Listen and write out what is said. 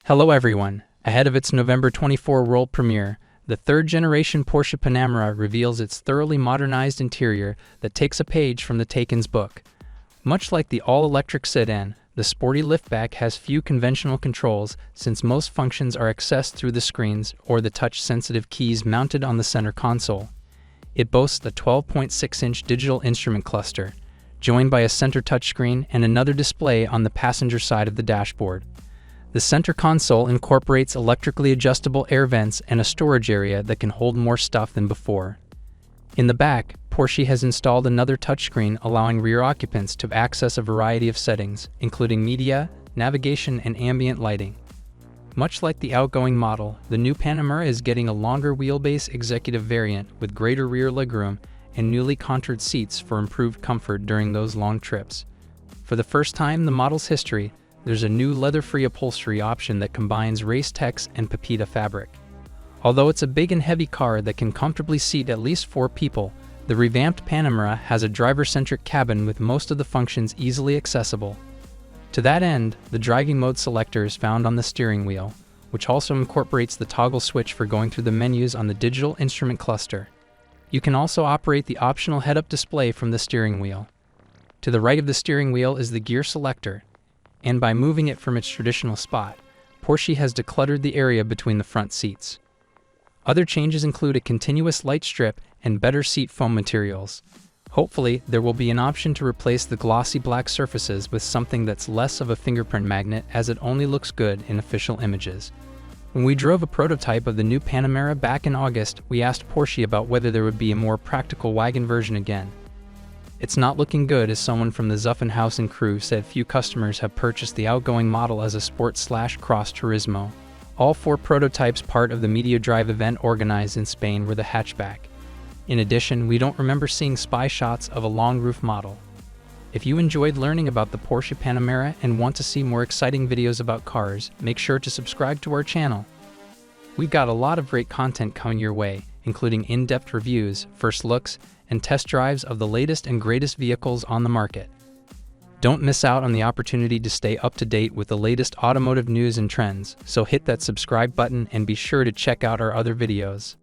Hello everyone! Ahead of its November 24 world premiere, the third-generation Porsche Panamera reveals its thoroughly modernized interior that takes a page from the Taycan's book. Much like the all-electric sedan, the sporty liftback has few conventional controls since most functions are accessed through the screens or the touch-sensitive keys mounted on the center console. It boasts a 12.6-inch digital instrument cluster, joined by a center touchscreen and another display on the passenger side of the dashboard. The center console incorporates electrically adjustable air vents and a storage area that can hold more stuff than before. In the back, Porsche has installed another touchscreen allowing rear occupants to access a variety of settings, including media, navigation, and ambient lighting. Much like the outgoing model, the new Panamera is getting a longer wheelbase executive variant with greater rear legroom and newly contoured seats for improved comfort during those long trips. For the first time in the model's history, there's a new leather-free upholstery option that combines Race-Tex and Pepita fabric. Although it's a big and heavy car that can comfortably seat at least 4 people, the revamped Panamera has a driver-centric cabin with most of the functions easily accessible. To that end, the driving mode selector is found on the steering wheel, which also incorporates the toggle switch for going through the menus on the digital instrument cluster. You can also operate the optional head-up display from the steering wheel. To the right of the steering wheel is the gear selector, and by moving it from its traditional spot, Porsche has decluttered the area between the front seats. Other changes include a continuous light strip and better seat foam materials. Hopefully, there will be an option to replace the glossy black surfaces with something that's less of a fingerprint magnet, as it only looks good in official images. When we drove a prototype of the new Panamera back in August, we asked Porsche about whether there would be a more practical wagon version again. It's not looking good, as someone from the Zuffenhausen crew said. Few customers have purchased the outgoing model as a sport/cross turismo. All 4 prototypes part of the Media Drive event organized in Spain were the hatchback. In addition, we don't remember seeing spy shots of a long roof model. If you enjoyed learning about the Porsche Panamera and want to see more exciting videos about cars, make sure to subscribe to our channel. We've got a lot of great content coming your way, including in-depth reviews, first looks, and test drives of the latest and greatest vehicles on the market. Don't miss out on the opportunity to stay up to date with the latest automotive news and trends, so hit that subscribe button and be sure to check out our other videos.